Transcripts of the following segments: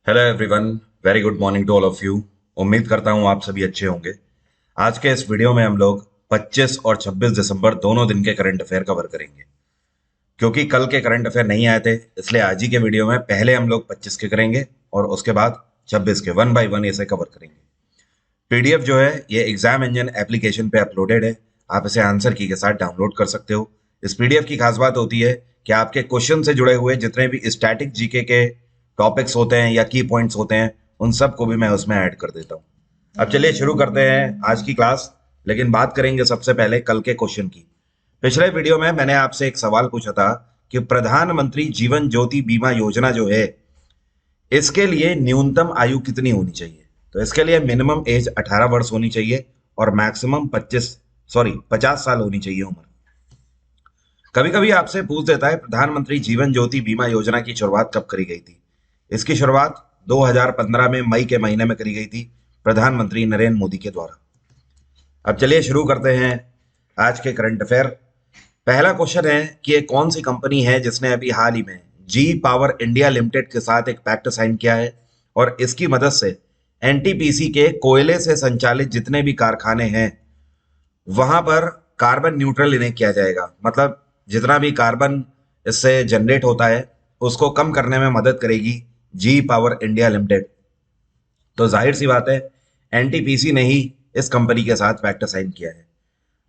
Hello everyone. Very good morning to all of you. उम्मीद करता हूँ आप सभी अच्छे होंगे। आज के इस वीडियो में हम लोग 25 और 26 दिसंबर दोनों दिन के करंट अफेयर कवर करेंगे। क्योंकि कल के करंट अफेयर नहीं आए थे, इसलिए आज ही के वीडियो में पहले हम लोग 25 के करेंगे और उसके बाद 26 के वन बाय वन इसे कवर करेंगे। पीडीएफ जो है ये एग्जाम इंजन एप्लीकेशन पे अपलोडेड है। आप इसे आंसर की के साथ डाउनलोड कर सकते हो। इस पीडीएफ की खास बात होती है कि आपके क्वेश्चन से जुड़े हुए जितने भी स्टैटिक जीके के टॉपिक्स होते हैं या की पॉइंट्स होते हैं, उन सब को भी मैं उसमें ऐड कर देता हूँ। अब चलिए शुरू करते हैं आज की क्लास। लेकिन बात करेंगे सबसे पहले कल के क्वेश्चन की। पिछले वीडियो में मैंने आपसे एक सवाल पूछा था कि प्रधानमंत्री जीवन ज्योति बीमा योजना जो है, इसके लिए न्यूनतम आयु कितनी होनी चाहिए। तो इसके लिए मिनिमम एज 18 वर्ष होनी चाहिए और मैक्सिमम 50 साल होनी चाहिए उम्र। कभी कभी आपसे पूछ देता है प्रधानमंत्री जीवन ज्योति बीमा योजना की शुरुआत कब करी गई थी। इसकी शुरुआत 2015 में मई के महीने में करी गई थी प्रधानमंत्री नरेंद्र मोदी के द्वारा। अब चलिए शुरू करते हैं आज के करंट अफेयर। पहला क्वेश्चन है कि ये कौन सी कंपनी है जिसने अभी हाल ही में जी पावर इंडिया लिमिटेड के साथ एक पैक्ट साइन किया है और इसकी मदद से एनटीपीसी के कोयले से संचालित जितने भी कारखाने हैं वहां पर कार्बन न्यूट्रल इन्हें किया जाएगा। मतलब जितना भी कार्बन इससे जनरेट होता है उसको कम करने में मदद करेगी जी पावर इंडिया लिमिटेड। तो जाहिर सी बात है एनटीपीसी ने ही इस कंपनी के साथ पैक्ट साइन किया है।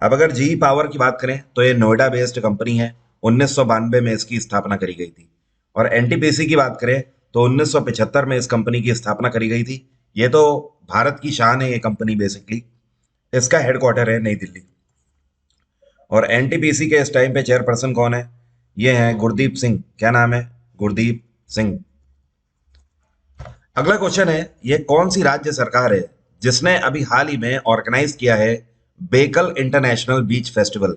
अब अगर जी पावर की बात करें तो ये नोएडा बेस्ड कंपनी है। 1992 में इसकी स्थापना करी गई थी। और एनटीपीसी की बात करें तो 1975 में इस कंपनी की स्थापना करी गई थी। ये तो भारत की शान है ये कंपनी बेसिकली। इसका हेडक्वार्टर है नई दिल्ली। और एनटीपीसी के इस टाइम पे चेयरपर्सन कौन है? ये है गुरदीप सिंह। क्या नाम है? गुरदीप सिंह। अगला क्वेश्चन है ये कौन सी राज्य सरकार है जिसने अभी हाल ही में ऑर्गेनाइज किया है बेकल इंटरनेशनल बीच फेस्टिवल।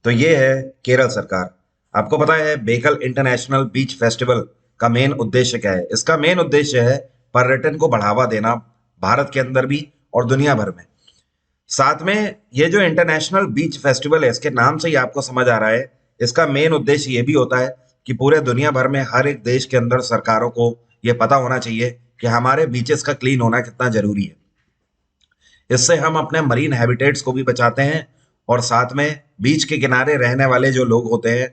तो ये है केरल सरकार। आपको पता है बेकल इंटरनेशनल बीच फेस्टिवल का मेन उद्देश्य क्या है? इसका मेन उद्देश्य है पर्यटन को बढ़ावा देना भारत के अंदर भी और दुनिया भर में। साथ में ये जो इंटरनेशनल बीच फेस्टिवल है, इसके नाम से ही आपको समझ आ रहा है इसका मेन उद्देश्य ये भी होता है कि पूरे दुनिया भर में हर एक देश के अंदर सरकारों को ये पता होना चाहिए कि हमारे बीचेस का क्लीन होना कितना जरूरी है। इससे हम अपने मरीन हैबिटेट्स को भी बचाते हैं और साथ में बीच के किनारे रहने वाले जो लोग होते हैं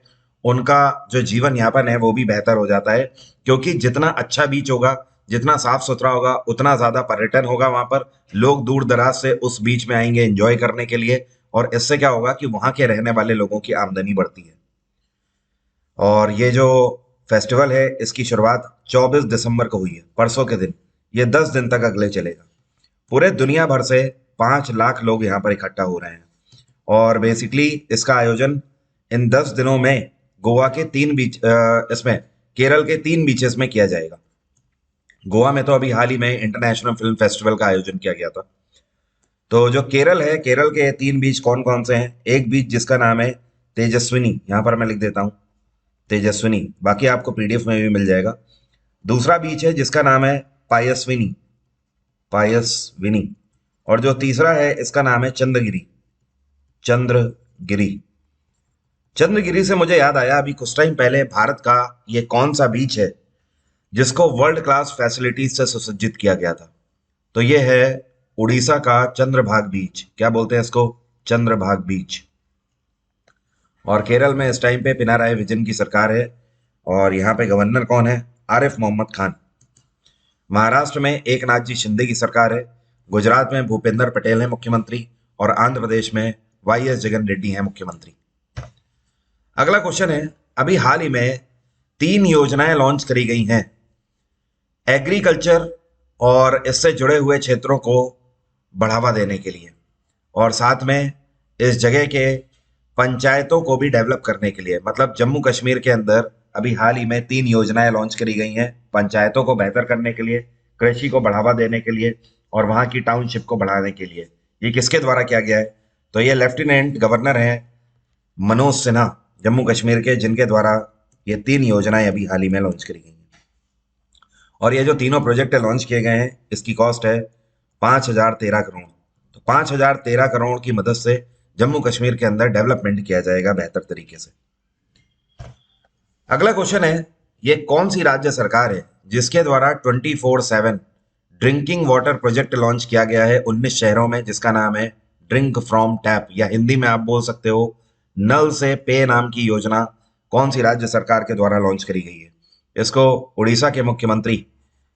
उनका जो जीवन यापन है वो भी बेहतर हो जाता है। क्योंकि जितना अच्छा बीच होगा, जितना साफ सुथरा होगा, उतना ज्यादा पर्यटन होगा वहां पर। लोग दूर दराज से उस बीच में आएंगे एंजॉय करने के लिए और इससे क्या होगा कि वहां के रहने वाले लोगों की आमदनी बढ़ती है। और ये जो फेस्टिवल है इसकी शुरुआत 24 दिसंबर को हुई है, परसों के दिन। ये 10 दिन तक अगले चलेगा। पूरे दुनिया भर से 5 लाख लोग यहाँ पर इकट्ठा हो रहे हैं। और बेसिकली इसका आयोजन इन 10 दिनों में गोवा के 3 बीच इसमें केरल के 3 बीचेस में किया जाएगा। गोवा में तो अभी हाल ही में इंटरनेशनल फिल्म फेस्टिवल का आयोजन किया गया था। तो जो केरल है, केरल के 3 बीच कौन कौन से हैं? एक बीच जिसका नाम है तेजस्विनी, यहाँ पर मैं लिख देता हूँ तेजस्विनी, बाकी आपको पीडीएफ में भी मिल जाएगा। दूसरा बीच है जिसका नाम है पायस्विनी, पायस्विनी। और जो तीसरा है इसका नाम है चंद्रगिरी, चंद्रगिरी। चंद्रगिरी से मुझे याद आया अभी कुछ टाइम पहले भारत का ये कौन सा बीच है जिसको वर्ल्ड क्लास फैसिलिटीज से सुसज्जित किया गया था? तो ये है उड़ीसा का चंद्रभाग बीच। क्या बोलते हैं इसको? चंद्रभाग बीच। और केरल में इस टाइम पे पिनाराई विजयन की सरकार है और यहाँ पे गवर्नर कौन है? आरिफ मोहम्मद खान। महाराष्ट्र में एकनाथ जी शिंदे की सरकार है। गुजरात में भूपेंद्र पटेल है मुख्यमंत्री और आंध्र प्रदेश में वाई एस जगन रेड्डी है मुख्यमंत्री। अगला क्वेश्चन है अभी हाल ही में 3 योजनाएं लॉन्च करी गई हैं एग्रीकल्चर और इससे जुड़े हुए क्षेत्रों को बढ़ावा देने के लिए और साथ में इस जगह के पंचायतों को भी डेवलप करने के लिए। मतलब जम्मू कश्मीर के अंदर अभी हाल ही में 3 योजनाएं लॉन्च करी गई हैं पंचायतों को बेहतर करने के लिए, कृषि को बढ़ावा देने के लिए और वहां की टाउनशिप को बढ़ाने के लिए। ये किसके द्वारा किया गया है? तो ये लेफ्टिनेंट गवर्नर हैं मनोज सिन्हा जम्मू कश्मीर के, जिनके द्वारा ये 3 योजनाएं अभी हाल ही में लॉन्च करी गई हैं। और ये जो तीनों प्रोजेक्ट लॉन्च किए गए हैं इसकी कॉस्ट है 5013 करोड़। तो 5013 करोड़ की मदद से जम्मू कश्मीर के अंदर डेवलपमेंट किया जाएगा बेहतर तरीके से। अगला क्वेश्चन है ये कौन सी राज्य सरकार है जिसके द्वारा 24/7 ड्रिंकिंग वाटर प्रोजेक्ट लॉन्च किया गया है 19 शहरों में, जिसका नाम है ड्रिंक फ्रॉम टैप, या हिंदी में आप बोल सकते हो नल से पेय नाम की योजना कौन सी राज्य सरकार के द्वारा लॉन्च करी गई है? इसको उड़ीसा के मुख्यमंत्री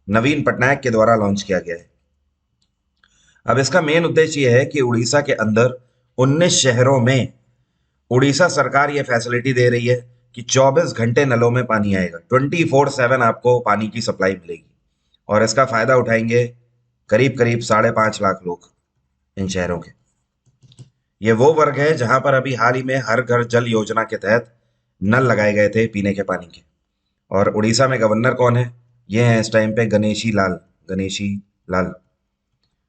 नवीन पटनायक के द्वारा लॉन्च किया गया है। अब इसका मेन उद्देश्य यह है कि उड़ीसा के अंदर 19 शहरों में उड़ीसा सरकार ये फैसिलिटी दे रही है कि 24 घंटे नलों में पानी आएगा, 24/7 आपको पानी की सप्लाई मिलेगी, और इसका फायदा उठाएंगे करीब करीब 5.5 लाख लोग इन शहरों के। ये वो वर्ग है जहां पर अभी हाल ही में हर घर जल योजना के तहत नल लगाए गए थे पीने के पानी के। और उड़ीसा में गवर्नर कौन है? ये हैं इस टाइम पे गणेशी लाल। गणेशी लाल।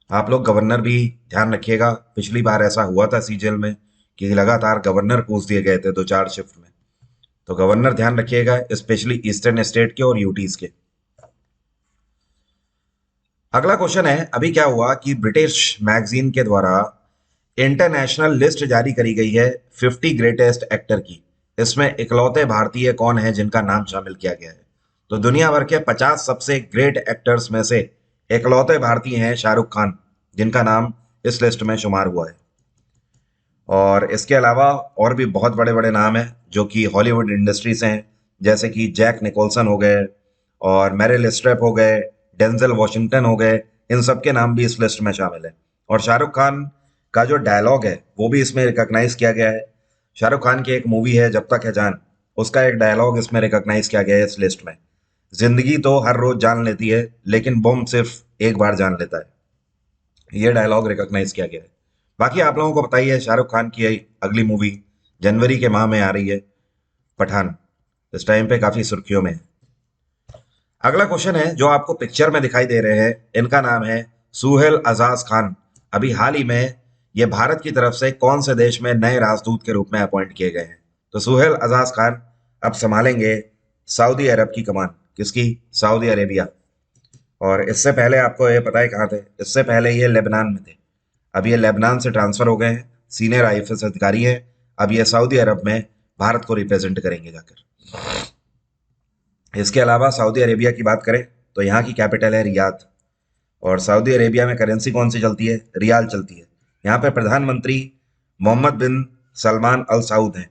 आप लोग गवर्नर भी ध्यान रखिएगा, पिछली बार ऐसा हुआ था सीजीएल में कि लगातार गवर्नर पूछ दिए गए थे 2-4 शिफ्ट में, तो गवर्नर ध्यान रखिएगा, स्पेशली ईस्टर्न स्टेट के और यूटीज के। अगला क्वेश्चन है, अभी क्या हुआ कि ब्रिटिश मैगजीन के द्वारा इंटरनेशनल लिस्ट जारी करी गई है 50 ग्रेटेस्ट एक्टर की। इसमें इकलौते भारतीय कौन है जिनका नाम शामिल किया गया है? तो दुनिया भर के 50 सबसे ग्रेट एक्टर्स में से इकलौते भारतीय हैं शाहरुख खान, जिनका नाम इस लिस्ट में शुमार हुआ है। और इसके अलावा और भी बहुत बड़े बड़े नाम हैं जो कि हॉलीवुड इंडस्ट्री से हैं, जैसे कि जैक निकोलसन हो गए और मेरिल स्ट्रेप हो गए, डेंजल वॉशिंगटन हो गए, इन सब के नाम भी इस लिस्ट में शामिल है। और शाहरुख खान का जो डायलॉग है वो भी इसमें रिकॉग्नाइज किया गया है। शाहरुख खान की एक मूवी है जब तक है जान, उसका एक डायलॉग इसमें रिकॉग्नाइज किया गया है इस लिस्ट में। जिंदगी तो हर रोज जान लेती है लेकिन बम सिर्फ एक बार जान लेता है। ये डायलॉग रिकॉग्नाइज किया गया है। बाकी आप लोगों को बताइए, शाहरुख खान की अगली मूवी जनवरी के माह में आ रही है, पठान, इस टाइम पे काफी सुर्खियों में है। अगला क्वेश्चन है, जो आपको पिक्चर में दिखाई दे रहे हैं इनका नाम है सुहेल अजाज खान। अभी हाल ही में ये भारत की तरफ से कौन से देश में नए राजदूत के रूप में अपॉइंट किए गए हैं? तो सुहेल अजाज खान अब संभालेंगे सऊदी अरब की कमान। किसकी? Saudi Arabia. और इससे पहले आपको ये पता है कहाँ थे? इससे पहले ये लेबनान में थे। अब ये लेबनान से ट्रांसफर हो गए हैं, सीनियर आईएफएस अधिकारी हैं। अब ये सऊदी अरब में भारत को रिप्रेजेंट करेंगे जाकर। इसके अलावा सऊदी अरेबिया की बात करें तो यहाँ की कैपिटल है रियाद। और सऊदी अरेबिया में करेंसी कौन सी चलती है? रियाल चलती है। यहाँ पे प्रधानमंत्री मोहम्मद बिन सलमान अल सऊद हैं।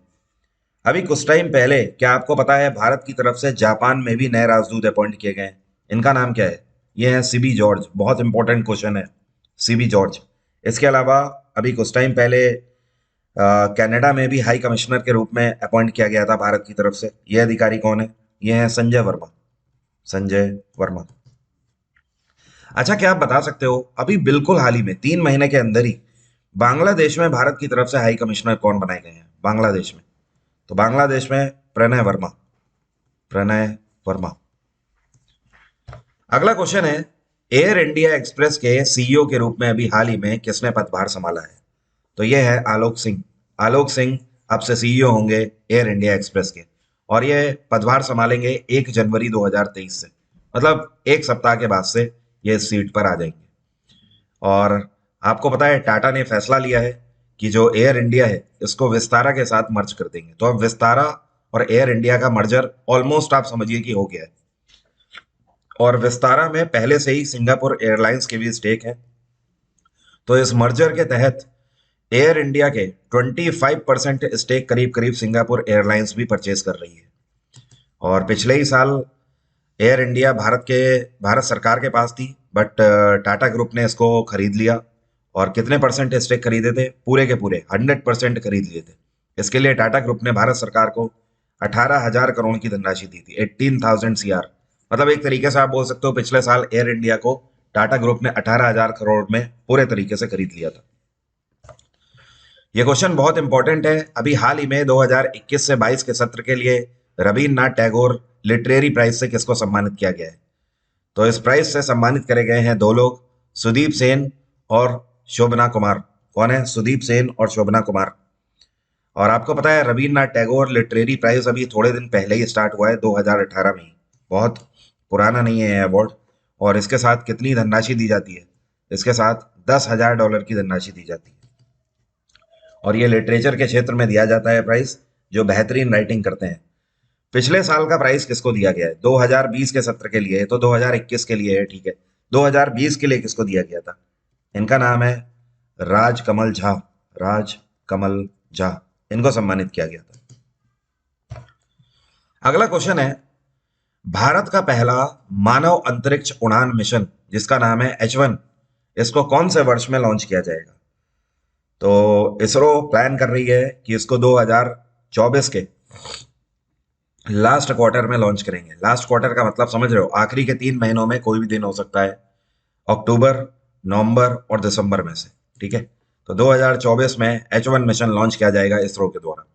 अभी कुछ टाइम पहले क्या आपको पता है भारत की तरफ से जापान में भी नए राजदूत अपॉइंट किए गए हैं? इनका नाम क्या है? ये है सीबी जॉर्ज। बहुत इंपॉर्टेंट क्वेश्चन है, सीबी जॉर्ज। इसके अलावा अभी कुछ टाइम पहले कनाडा में भी हाई कमिश्नर के रूप में अपॉइंट किया गया था भारत की तरफ से। ये अधिकारी कौन है? ये है संजय वर्मा। संजय वर्मा। अच्छा, क्या आप बता सकते हो अभी बिल्कुल हाल ही में 3 महीने के अंदर ही बांग्लादेश में भारत की तरफ से हाई कमिश्नर कौन बनाए गए हैं बांग्लादेश में? तो बांग्लादेश में प्रणय वर्मा। प्रणय वर्मा। अगला क्वेश्चन है, एयर इंडिया एक्सप्रेस के सीईओ के रूप में अभी हाल ही में किसने पदभार संभाला है? तो यह है आलोक सिंह। आलोक सिंह अब से सीईओ होंगे एयर इंडिया एक्सप्रेस के, और ये पदभार संभालेंगे 1 जनवरी 2023 से, मतलब एक सप्ताह के बाद से ये इस सीट पर आ जाएंगे। और आपको पता है टाटा ने फैसला लिया है कि जो एयर इंडिया है इसको विस्तारा के साथ मर्ज कर देंगे। तो अब विस्तारा और एयर इंडिया का मर्जर ऑलमोस्ट आप समझिए कि हो गया है। और विस्तारा में पहले से ही सिंगापुर एयरलाइंस की भी स्टेक है। तो इस मर्जर के तहत एयर इंडिया के 25% स्टेक करीब करीब सिंगापुर एयरलाइंस भी परचेज कर रही है। और पिछले ही साल एयर इंडिया भारत सरकार के पास थी, बट टाटा ग्रुप ने इसको खरीद लिया। और कितने परसेंट स्टेक खरीदे थे? पूरे के पूरे 100% खरीद लिए थे। इसके लिए टाटा ग्रुप ने भारत सरकार को 18,000 करोड़ की धनराशि दी थी, 18,000 CR। मतलब एक तरीके से आप बोल सकते हो पिछले साल एयर इंडिया को टाटा ग्रुप ने 18,000 करोड़ में पूरे तरीके से खरीद लिया था। यह क्वेश्चन बहुत इंपॉर्टेंट है। अभी हाल ही में 2021 से 22 के सत्र के लिए रवीन्द्रनाथ टैगोर लिटरेरी प्राइज से किसको सम्मानित किया गया है? तो इस प्राइज से सम्मानित करे गए हैं 2 लोग, सुदीप सेन और शोभना कुमार। कौन है? सुदीप सेन और शोभना कुमार। और आपको पता है रवीन्द्रनाथ टैगोर लिटरेरी प्राइज अभी थोड़े दिन पहले ही स्टार्ट हुआ है, 2018 में ही, बहुत पुराना नहीं है अवार्ड। और इसके साथ कितनी धनराशि दी जाती है? इसके साथ $10,000 की धनराशि दी जाती है। और ये लिटरेचर के क्षेत्र में दिया जाता है प्राइज जो बेहतरीन राइटिंग करते हैं। पिछले साल का प्राइस किसको दिया गया है? 2020 के सत्र के लिए है, तो 2021 के लिए है, ठीक है। 2020 के लिए किसको दिया गया था? इनका नाम है राज कमल झा। राज कमल झा, इनको सम्मानित किया गया था। अगला क्वेश्चन है, भारत का पहला मानव अंतरिक्ष उड़ान मिशन जिसका नाम है H1, इसको कौन से वर्ष में लॉन्च किया जाएगा? तो इसरो प्लान कर रही है कि इसको 2024 के लास्ट क्वार्टर में लॉन्च करेंगे। लास्ट क्वार्टर का मतलब समझ रहे हो, आखिरी के 3 महीनों में कोई भी दिन हो सकता है, अक्टूबर, नवंबर और दिसंबर में से, ठीक है। तो 2024 में H1 मिशन लॉन्च किया जाएगा इसरो के द्वारा।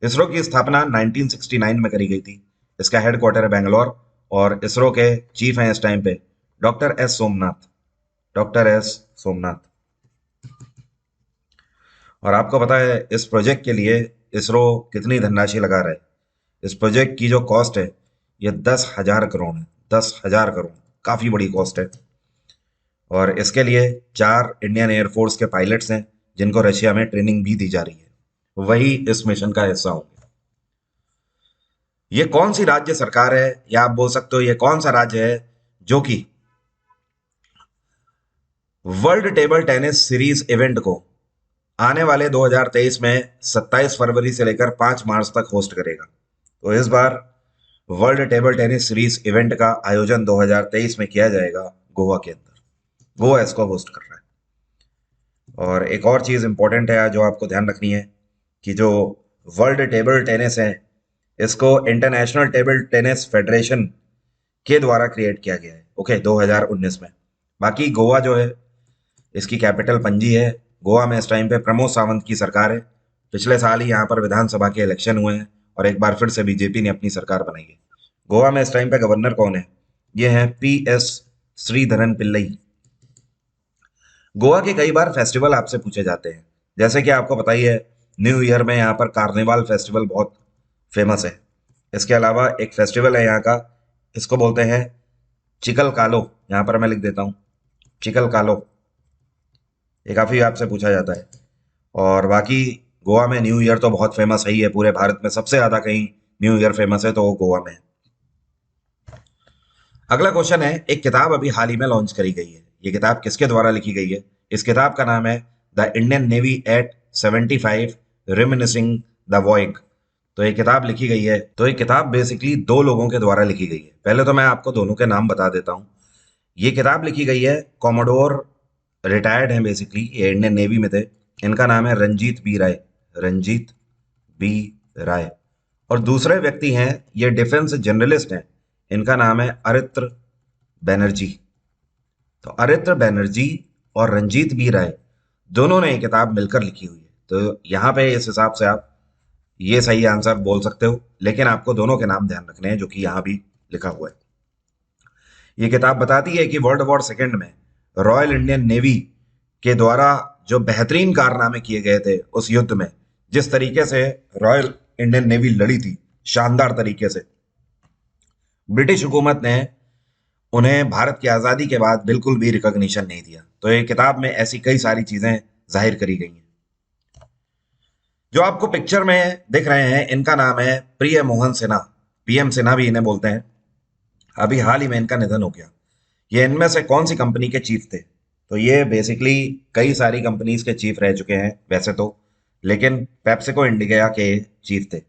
इसरो की स्थापना 1969 में करी गई थी। इसका हेडक्वार्टर है बेंगलोर और इसरो के चीफ हैं इस टाइम पे doctor S Somnath. Doctor S Somnath. और आपको पता है इस प्रोजेक्ट के लिए इसरो कितनी धनराशि लगा रहा है? इस प्रोजेक्ट की जो कॉस्ट है ये 10,000 करोड़ है। 10,000 करोड़, काफी बड़ी कॉस्ट है। और इसके लिए 4 इंडियन एयरफोर्स के पायलट्स हैं जिनको रशिया में ट्रेनिंग भी दी जा रही है, वही इस मिशन का हिस्सा होंगे। ये कौन सी राज्य सरकार है, या आप बोल सकते हो ये कौन सा राज्य है जो कि world table tennis series event को आने वाले 2023 में 27 फरवरी से लेकर 5 मार्च तक होस्ट करेगा? तो इस बार world table tennis series event का आयोजन 2023 में किया जाएगा गोवा के अंदर। गोवा इसको होस्ट कर रहा है। और एक और चीज इंपॉर्टेंट है जो आपको ध्यान रखनी है कि जो वर्ल्ड टेबल टेनिस है इसको इंटरनेशनल टेबल टेनिस फेडरेशन के द्वारा क्रिएट किया गया है, ओके, 2019 में। बाकी गोवा जो है इसकी कैपिटल पणजी है। गोवा में इस टाइम पे प्रमोद सावंत की सरकार है। पिछले साल ही यहाँ पर विधानसभा के इलेक्शन हुए हैं और एक बार फिर से बीजेपी ने अपनी सरकार बनाई है। गोवा में इस टाइम पे गवर्नर कौन है? ये है PS श्रीधरन पिल्लई। गोवा के कई बार फेस्टिवल आपसे पूछे जाते हैं, जैसे कि आपको पता ही है न्यू ईयर में यहाँ पर कार्निवाल फेस्टिवल बहुत फेमस है। इसके अलावा एक फेस्टिवल है यहाँ का, इसको बोलते हैं चिकल कालो। यहाँ पर मैं लिख देता हूँ चिकल कालो, ये काफी आपसे पूछा जाता है। और बाकी गोवा में न्यू ईयर तो बहुत फेमस है ही है, पूरे भारत में सबसे ज्यादा कहीं न्यू ईयर फेमस है तो वो गोवा में है। अगला क्वेश्चन है, एक किताब अभी हाल ही में लॉन्च करी गई है, ये किताब किसके द्वारा लिखी गई है? इस किताब का नाम है the Indian Navy at 75 reminiscing the voyage. तो ये किताब लिखी गई है, तो ये किताब बेसिकली 2 लोगों के द्वारा लिखी गई है। पहले तो मैं आपको दोनों के नाम बता देता हूँ। ये किताब लिखी गई है, कॉमोडोर रिटायर्ड हैं बेसिकली, ये इंडियन नेवी में थे। इनका नाम है रंजीत बी राय। रंजीत बी राय। और दूसरे व्यक्ति हैं, ये डिफेंस जर्नलिस्ट हैं, इनका नाम है अरित्र बैनर्जी। तो अरित्र बैनर्जी और रंजीत बी राय दोनों ने ये किताब मिलकर लिखी हुई है। तो यहाँ पे इस हिसाब से आप ये सही आंसर बोल सकते हो, लेकिन आपको दोनों के नाम ध्यान रखने हैं जो कि यहाँ भी लिखा हुआ है। ये किताब बताती है कि वर्ल्ड वॉर सेकेंड में रॉयल इंडियन नेवी के द्वारा जो बेहतरीन कारनामे किए गए थे उस युद्ध में, जिस तरीके से रॉयल इंडियन नेवी लड़ी थी शानदार तरीके से, ब्रिटिश हुकूमत ने उन्हें भारत की आज़ादी के बाद बिल्कुल भी रिकॉग्निशन नहीं दिया। तो ये किताब में ऐसी कई सारी चीजें जाहिर करी गई हैं। जो आपको पिक्चर में दिख रहे हैं इनका नाम है प्रिय मोहन सिन्हा। PM सिन्हा भी इन्हें बोलते हैं। अभी हाल ही में इनका निधन हो गया। ये इनमें से कौन सी कंपनी के चीफ थे? तो ये बेसिकली कई सारी कंपनीज के चीफ रह चुके हैं वैसे तो, लेकिन पेप्सिको इंडिया के चीफ थे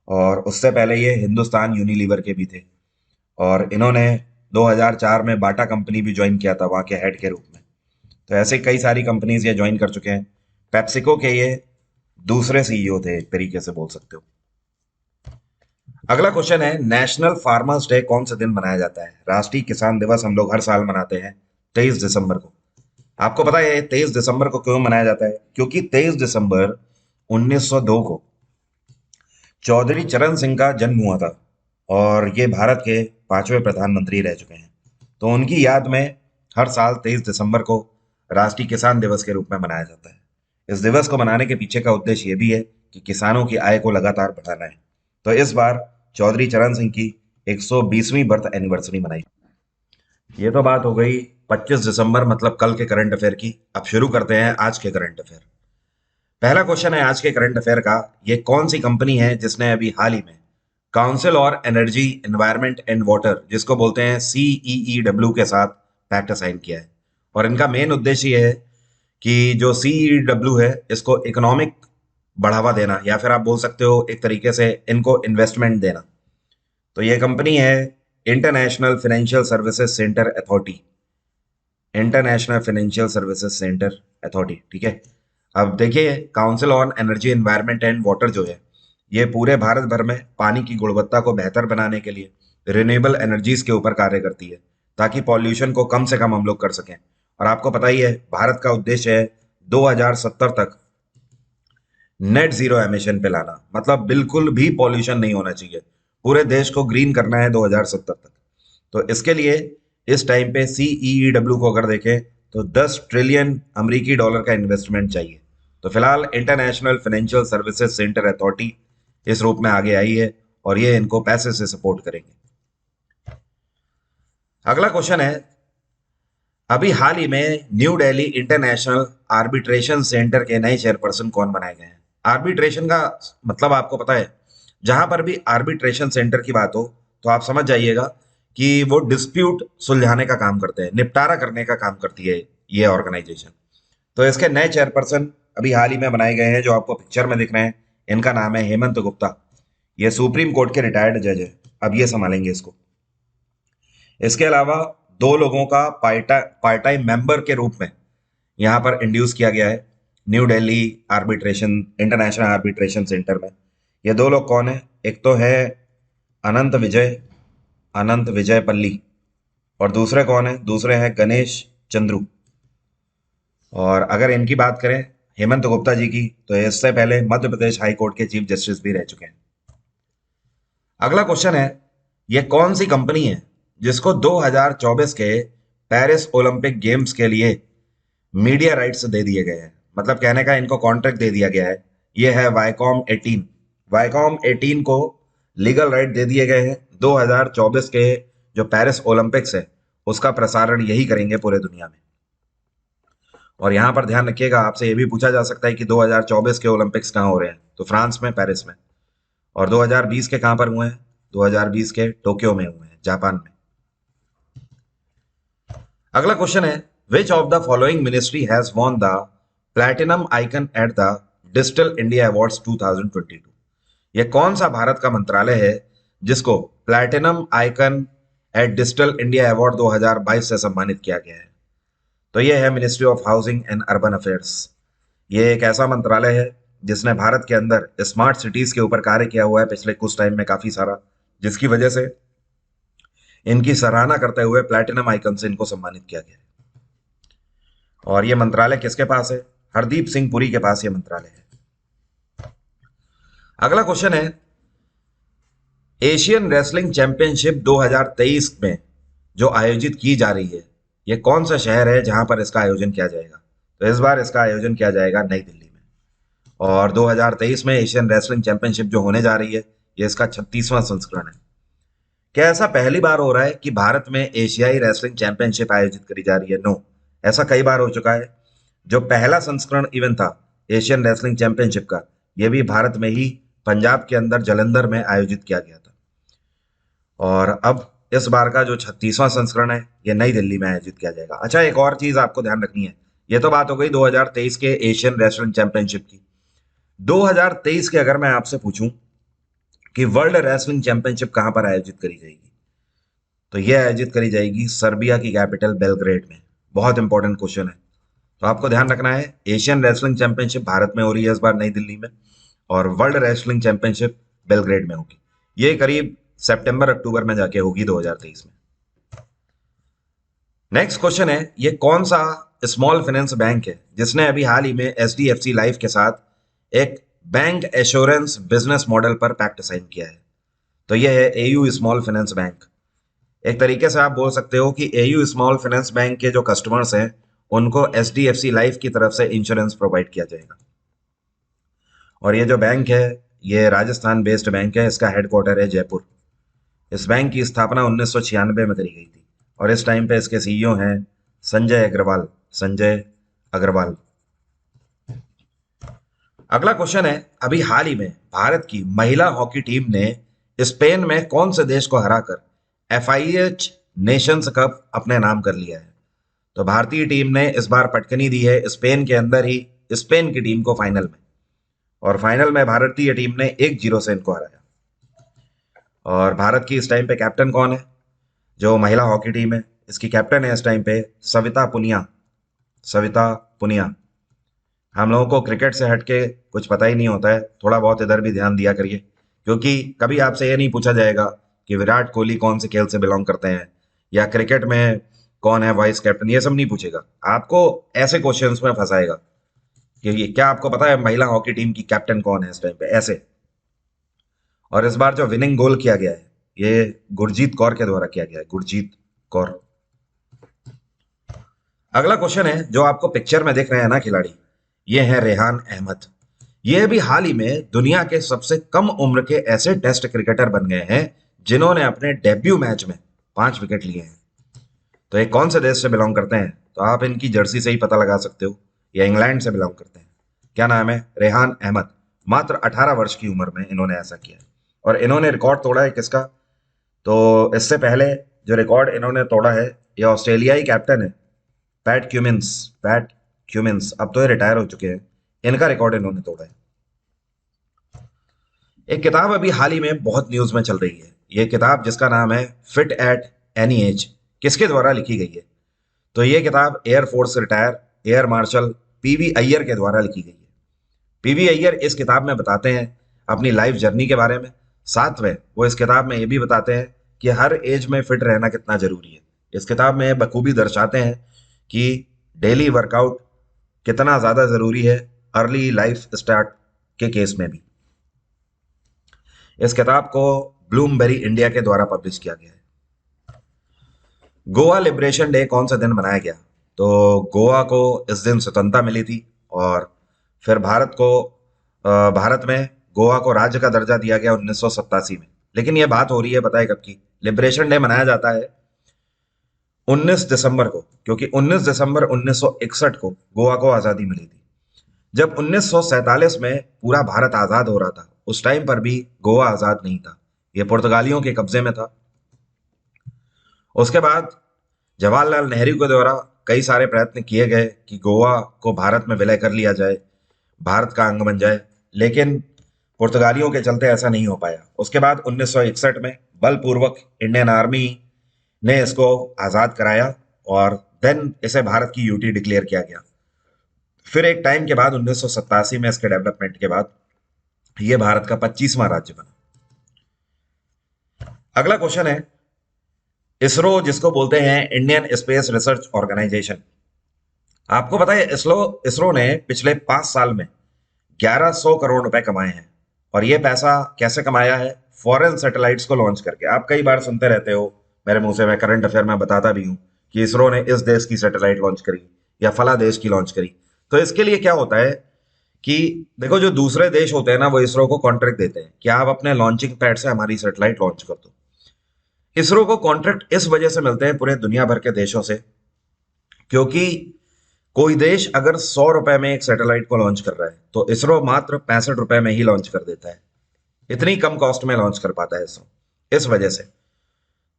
और उससे पहले ये हिंदुस्तान यूनिलीवर के भी थे। और इन्होंने 2004 में बाटा कंपनी भी ज्वाइन किया था वहाँ के हेड के रूप में। तो ऐसे कई सारी कंपनीज ये ज्वाइन कर चुके हैं। पेप्सिको के ये दूसरे CEO थे, एक तरीके से बोल सकते हो। अगला क्वेश्चन है, नेशनल फार्मर्स डे कौन से दिन मनाया जाता है? राष्ट्रीय किसान दिवस हम लोग हर साल मनाते हैं 23 दिसंबर को। आपको पता है 23 दिसंबर को क्यों मनाया जाता है? क्योंकि 23 दिसंबर 1902 को चौधरी चरण सिंह का जन्म हुआ था और ये भारत के 5वें प्रधानमंत्री रह चुके हैं। तो उनकी याद में हर साल 23 दिसंबर को राष्ट्रीय किसान दिवस के रूप में मनाया जाता है। इस दिवस को मनाने के पीछे का उद्देश्य ये भी है कि किसानों की आय को लगातार बढ़ाना है। तो इस बार चौधरी चरण सिंह की 120वीं बर्थ एनिवर्सरी मनाई। ये तो बात हो गई 25 दिसंबर मतलब कल के करंट अफेयर की। अब शुरू करते हैं आज के करंट अफेयर। पहला क्वेश्चन है आज के करंट अफेयर का, ये कौन सी कंपनी है जिसने अभी हाल ही में काउंसिल और एनर्जी एनवायरनमेंट एंड वाटर, जिसको बोलते हैं CEEW, के साथ पैक्ट साइन किया है। और इनका मेन उद्देश्य ये है कि जो CEEW है इसको इकोनॉमिक बढ़ावा देना, या फिर आप बोल सकते हो एक तरीके से इनको इन्वेस्टमेंट देना। तो ये कंपनी है international financial services centre authority, international financial services centre authority, ठीक है। अब देखिए, council on energy environment and water जो है, ये पूरे भारत भर में पानी की गुणवत्ता को बेहतर बनाने के लिए रिन्यूएबल एनर्जीज के ऊपर कार्य करती है, ताकि पॉल्यूशन को कम से कम हम लोग कर सकें। और आपको पता ही है, भारत का उद्देश्य है 2070 तक नेट जीरो एमिशन पे लाना, मतलब बिल्कुल भी पॉल्यूशन नहीं होना चाहिए। पूरे देश को ग्रीन करना है 2070 तक। तो इसके लिए इस टाइम पे CEEW को अगर देखें तो 10 ट्रिलियन अमेरिकी डॉलर का इन्वेस्टमेंट चाहिए। तो फिलहाल international financial services centre authority इस रूप में आगे आई है और ये इनको पैसे से सपोर्ट करेंगे। अगला क्वेश्चन है, अभी हाल ही में new Delhi international arbitration centre के नए चेयरपर्सन कौन बनाए गए हैं? आर्बिट्रेशन का मतलब आपको पता है, जहां पर भी आर्बिट्रेशन सेंटर की बात हो तो आप समझ जाइएगा कि वो डिस्प्यूट सुलझाने का काम करते हैं, निपटारा करने का काम करती है ये ऑर्गेनाइजेशन। तो इसके नए चेयरपर्सन अभी हाल ही में बनाए गए हैं, जो आपको पिक्चर में दिख रहे हैं। इनका नाम है हेमंत गुप्ता। ये सुप्रीम कोर्ट के रिटायर्ड जज है, अब ये संभालेंगे इसको। इसके अलावा दो लोगों का पार्ट टाइम मेंबर के रूप में यहाँ पर इंड्यूस किया गया है new Delhi arbitration international arbitration centre में। ये दो लोग कौन है? एक तो है अनंत विजय अनंत विजय पल्ली, और दूसरे कौन है? दूसरे हैं गणेश चंद्रू। और अगर इनकी बात करें, हेमंत गुप्ता जी की, तो इससे पहले मध्य प्रदेश हाई कोर्ट के चीफ जस्टिस भी रह चुके हैं। अगला क्वेश्चन है, ये कौन सी कंपनी है जिसको 2024 के पेरिस ओलंपिक गेम्स के लिए मीडिया राइट्स दे दिए गए हैं? मतलब कहने का इनको कॉन्ट्रैक्ट दे दिया गया है। ये है वाईकॉम 18। वाईकॉम 18 को लीगल राइट दे दिए गए हैं। 2024 के जो पेरिस ओलंपिक्स है उसका प्रसारण यही करेंगे पूरे दुनिया में। और यहाँ पर ध्यान रखिएगा, आपसे ये भी पूछा जा सकता है कि 2024 के ओलंपिक्स कहाँ हो रहे हैं, तो फ्रांस में, पेरिस में। और 2020 के कहाँ पर हुए हैं? 2020 के टोक्यो में हुए हैं, जापान में। अगला क्वेश्चन है, which of the following ministry has won the platinum icon at the digital India awards 2022? यह कौन सा भारत का मंत्रालय है जिसको platinum icon eight digital India award 2022 से सम्मानित किया गया है? तो यह है ministry of housing and urban affairs. ये एक ऐसा मंत्रालय है जिसने भारत के अंदर स्मार्ट सिटीज के ऊपर कार्य किया हुआ है पिछले कुछ टाइम में काफी सारा, जिसकी वजह से इनकी सराहना करते हुए प्लैटिनम आइकन से इनको सम्मानित किया गया है। और ये मंत्रालय किसके पास है? हरदीप सिंह पुरी के पास ये मंत्रालय है। अगला क्वेश्चन है, एशियन रेसलिंग चैंपियनशिप 2023 में जो आयोजित की जा रही है, ये कौन सा शहर है जहां पर इसका आयोजन किया जाएगा? तो इस बार इसका आयोजन किया जाएगा नई दिल्ली में। और 2023 में एशियन रेसलिंग चैंपियनशिप जो होने जा रही है, ये इसका 36वां संस्करण है। क्या ऐसा पहली बार हो रहा है कि भारत में एशियाई रेसलिंग चैंपियनशिप आयोजित करी जा रही है? नो, ऐसा कई बार हो चुका है। जो पहला संस्करण इवेंट था एशियन रेसलिंग चैंपियनशिप का, यह भी भारत में ही पंजाब के अंदर जलंधर में आयोजित किया गया था। और अब इस बार का जो 36वां संस्करण है, ये नई दिल्ली में आयोजित किया जाएगा। अच्छा, एक और चीज आपको ध्यान रखनी है। ये तो बात हो गई 2023 के एशियन रेसलिंग चैंपियनशिप की। 2023 के अगर मैं आपसे पूछूं कि वर्ल्ड रेसलिंग चैंपियनशिप कहां पर आयोजित करी जाएगी, तो यह आयोजित करी जाएगी सर्बिया की कैपिटल बेलग्रेड में। बहुत इंपॉर्टेंट क्वेश्चन है, तो आपको ध्यान रखना है। एशियन रेसलिंग चैंपियनशिप भारत में हो रही है इस बार नई दिल्ली में, और वर्ल्ड रेसलिंग चैंपियनशिप बेलग्रेड में होगी। ये करीब सितंबर अक्टूबर में जाके होगी 2023 में। नेक्स्ट क्वेश्चन है, ये कौन सा स्मॉल फाइनेंस बैंक है जिसने अभी हाल ही में HDFC लाइफ के साथ एक बैंक एश्योरेंस बिजनेस मॉडल पर पैक्ट साइन किया है? तो यह है AU स्मॉल फाइनेंस बैंक। एक तरीके से आप बोल सकते हो कि AU स्मॉल फाइनेंस बैंक के जो कस्टमर्स हैं उनको HDFC लाइफ की तरफ से इंश्योरेंस प्रोवाइड किया जाएगा। और ये जो बैंक है, ये राजस्थान बेस्ड बैंक है। इसका हेडक्वार्टर है जयपुर। इस बैंक की स्थापना 1996 में करी गई थी, और इस टाइम पे इसके CEO हैं संजय अग्रवाल। अगला क्वेश्चन है, अभी हाल ही में भारत की महिला हॉकी टीम ने स्पेन में कौन से देश को हराकर FIH नेशंस कप अपने नाम कर लिया है? तो भारतीय टीम ने इस बार पटकनी दी है स्पेन के अंदर ही स्पेन की टीम को फाइनल में, और फाइनल में भारतीय टीम ने 1-0 से इनको हराया। और भारत की इस टाइम पे कैप्टन कौन है? जो महिला हॉकी टीम है इसकी कैप्टन है इस टाइम पे सविता पुनिया। सविता पुनिया। हम लोगों को क्रिकेट से हटके कुछ पता ही नहीं होता है, थोड़ा बहुत इधर भी ध्यान दिया करिए, क्योंकि कभी आपसे ये नहीं पूछा जाएगा कि विराट कोहली कौन से खेल से बिलोंग करते हैं या क्रिकेट में कौन है वाइस कैप्टन, ये सब नहीं पूछेगा आपको। ऐसे क्वेश्चंस में फंसाएगा कि ये क्या आपको पता है महिला हॉकी टीम की कैप्टन कौन है इस टाइम पे, ऐसे। और इस बार जो विनिंग गोल किया गया है ये गुरजीत कौर के द्वारा किया गया है, गुरजीत कौर। अगला क्वेश्चन है, जो आपको पिक्चर में दिख रहे हैं ना खिलाड़ी, ये है रेहान अहमद। ये भी हाल ही में दुनिया के सबसे कम उम्र के ऐसे टेस्ट क्रिकेटर बन गए हैं जिन्होंने अपने डेब्यू मैच में 5 विकेट लिए हैं। तो ये कौन से देश से बिलोंग करते हैं? तो आप इनकी जर्सी से ही पता लगा सकते हो, या इंग्लैंड से बिलोंग करते हैं। क्या नाम है? रेहान अहमद। मात्र 18 वर्ष की उम्र में इन्होंने ऐसा किया है। और इन्होंने रिकॉर्ड तोड़ा है किसका? तो इससे पहले जो रिकॉर्ड इन्होंने तोड़ा है, ये ऑस्ट्रेलियाई कैप्टन है पैट क्यूमिंस। पैट क्यूमिंस अब तो ये रिटायर हो चुके हैं, इनका रिकॉर्ड इन्होंने तोड़ा है। एक किताब अभी हाल ही में बहुत न्यूज में चल रही है, ये किताब जिसका नाम है फिट एट एनी एज, किसके द्वारा लिखी गई है? तो ये किताब air force retire air marshal PV Iyer के द्वारा लिखी गई है। PV अय्यर इस किताब में बताते हैं अपनी लाइफ जर्नी के बारे में। साथ में वो इस किताब में ये भी बताते हैं कि हर एज में फिट रहना कितना जरूरी है। इस किताब में बखूबी दर्शाते हैं कि डेली वर्कआउट कितना ज्यादा जरूरी है अर्ली लाइफ स्टार्ट के केस में भी। इस किताब को ब्लूमबेरी इंडिया के द्वारा पब्लिश किया गया है। गोवा लिबरेशन डे कौन सा दिन मनाया गया? तो गोवा को इस दिन स्वतंत्रता मिली थी, और फिर भारत में गोवा को राज्य का दर्जा दिया गया 1987 में। लेकिन यह बात हो रही है पता है कब की? लिबरेशन डे मनाया जाता है 19 दिसंबर को, क्योंकि 19 दिसंबर 1961 को गोवा को आजादी मिली थी। जब 1947 में पूरा भारत आजाद हो रहा था, उस टाइम पर भी गोवा आजाद नहीं था, यह पुर्तगालियों के कब्जे में था। उसके बाद जवाहरलाल नेहरू के द्वारा कई सारे प्रयत्न किए गए कि गोवा को भारत में विलय कर लिया जाए, भारत का अंग बन जाए, लेकिन पुर्तगालियों के चलते ऐसा नहीं हो पाया। उसके बाद 1961 में बलपूर्वक इंडियन आर्मी ने इसको आजाद कराया, और देन इसे भारत की यूटी डिक्लेयर किया गया। फिर एक टाइम के बाद 1987 में इसके डेवलपमेंट के बाद यह भारत का 25वां राज्य बना। अगला क्वेश्चन है, इसरो जिसको बोलते हैं इंडियन स्पेस रिसर्च ऑर्गेनाइजेशन, आपको पता है इसरो इसरो ने पिछले 5 साल में 1100 करोड़ रुपए कमाए हैं। और ये पैसा कैसे कमाया है? फॉरेन सैटेलाइट्स को लॉन्च करके। आप कई बार सुनते रहते हो मेरे मुंह से, मैं करंट अफेयर में बताता भी हूं कि इसरो ने इस देश की सैटेलाइट लॉन्च करी या फला देश की लॉन्च करी। तो इसके लिए क्या होता है कि देखो, जो दूसरे देश होते हैं ना, वो इसरो को कॉन्ट्रैक्ट देते हैं कि आप अपने लॉन्चिंग पैड से हमारी सैटेलाइट लॉन्च कर दो। इसरो को कॉन्ट्रैक्ट इस वजह से मिलते हैं पूरे दुनिया भर के देशों से, क्योंकि कोई देश अगर 100 रुपए में एक सैटेलाइट को लॉन्च कर रहा है, तो इसरो मात्र 65 रुपए में ही लॉन्च कर देता है। इतनी कम कॉस्ट में लॉन्च कर पाता है इसरो, इस वजह से।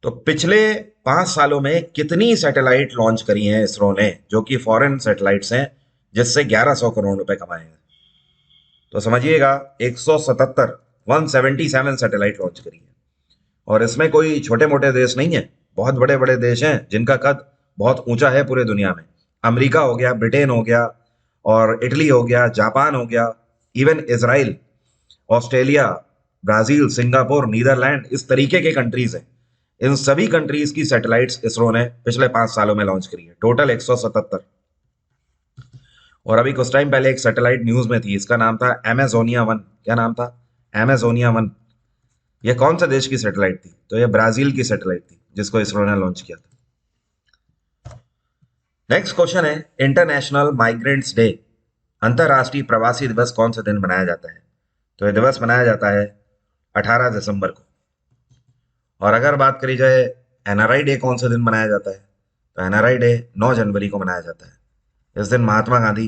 तो पिछले 5 सालों में कितनी सैटेलाइट लॉन्च करी हैं इसरो ने, जो कि फॉरेन सैटेलाइट्स हैं, जिससे 1100 करोड़ रुपए कमाए हैं? तो समझिएगा 177 177 सैटेलाइट लॉन्च करी है। और इसमें कोई छोटे मोटे देश नहीं है, बहुत बड़े बड़े देश हैं जिनका कद बहुत ऊंचा है पूरे दुनिया में। अमेरिका हो गया, ब्रिटेन हो गया, और इटली हो गया, जापान हो गया, even Israel, Australia, Brazil, Singapore, Netherlands, इस तरीके के कंट्रीज हैं। इन सभी कंट्रीज की सैटेलाइट्स इसरो ने पिछले 5 सालों में लॉन्च करी है, टोटल 177। और अभी कुछ टाइम पहले एक सैटेलाइट न्यूज में थी, इसका नाम था एमेजोनिया 1। क्या नाम था? एमेजोनिया 1। यह कौन सा देश की सैटेलाइट थी? तो यह ब्राजील की सैटेलाइट थी जिसको इसरो ने लॉन्च किया था। नेक्स्ट क्वेश्चन है, इंटरनेशनल माइग्रेंट्स डे, अंतरराष्ट्रीय प्रवासी दिवस कौन से दिन मनाया जाता है? तो यह दिवस मनाया जाता है 18 दिसंबर को। और अगर बात करी जाए NRI डे कौन से दिन मनाया जाता है, तो NRI डे 9 जनवरी को मनाया जाता है। इस दिन महात्मा गांधी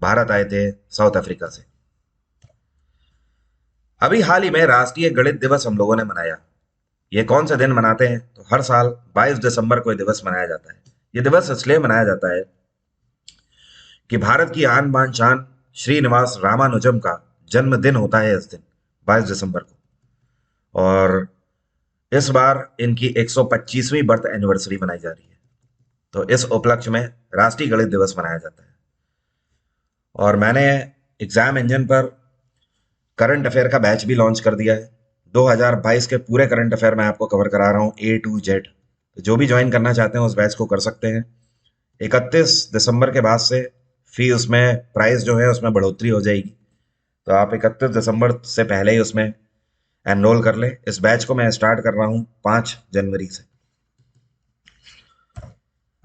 भारत आए थे साउथ अफ्रीका से। अभी हाल ही में राष्ट्रीय गणित दिवस हम लोगों ने मनाया। ये कौन सा दिन मनाते हैं? तो हर साल 22 दिसंबर को ये दिवस मनाया जाता है। ये दिवस इसलिए मनाया जाता है कि भारत की आन बान शान श्रीनिवास रामानुजम का जन्मदिन होता है इस दिन, 22 दिसंबर को। और इस बार इनकी 125वीं बर्थ एनिवर्सरी मनाई जा रही है। तो इस उपलक्ष्य में राष्ट्रीय गणित दिवस मनाया जाता है। और मैंने एग्जाम इंजन पर करंट अफेयर का बैच भी लॉन्च कर दिया है। 2022 के पूरे करंट अफेयर मैं आपको कवर करा रहा हूँ, ए टू जेड। तो जो भी ज्वाइन करना चाहते हैं उस बैच को कर सकते हैं। 31 दिसंबर के बाद से फी उसमें प्राइस जो है उसमें बढ़ोतरी हो जाएगी। तो आप 31 दिसंबर से पहले ही उसमें एनरोल कर लें। इस बैच को मैं स्टार्ट कर रहा हूँ 5 जनवरी से।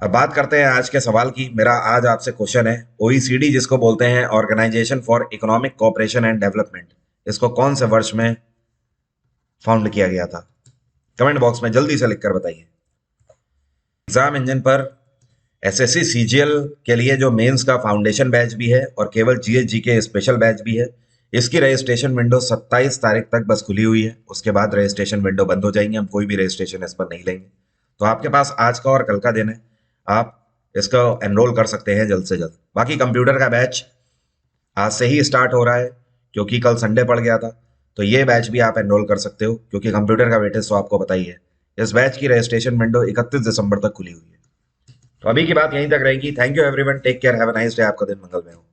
अब बात करते हैं आज के सवाल की। मेरा आज आपसे क्वेश्चन है, ओईसीडी जिसको बोलते हैं, organisation for economic cooperation and development, इसको कौन से वर्ष में फाउंड किया गया था? कमेंट बॉक्स में जल्दी से लिखकर बताइए। एग्जाम इंजन पर एसएससी सीजीएल के लिए जो मेंस का फाउंडेशन बैच भी है और केवल जीएसजी के स्पेशल बैच भी है, इसकी रजिस्ट्रेशन विंडो 27 तारीख तक बस खुली हुई है। उसके बाद रजिस्ट्रेशन विंडो बंद हो जाएंगे, हम कोई भी रजिस्ट्रेशन इस पर नहीं लेंगे। तो आपके पास आज का और कल का दिन है, आप इसको एनरोल कर सकते हैं जल्द से जल्द। बाकी कंप्यूटर का बैच आज से ही स्टार्ट हो रहा है क्योंकि कल संडे पड़ गया था। तो ये बैच भी आप एनरोल कर सकते हो क्योंकि कंप्यूटर का वेटेज तो आपको पता ही है। इस बैच की रजिस्ट्रेशन विंडो 31 दिसंबर तक खुली हुई है। तो अभी की बात यहीं तक रहेगी। Thank you everyone, take care, have a nice day, आपका दिन मंगलमय हो।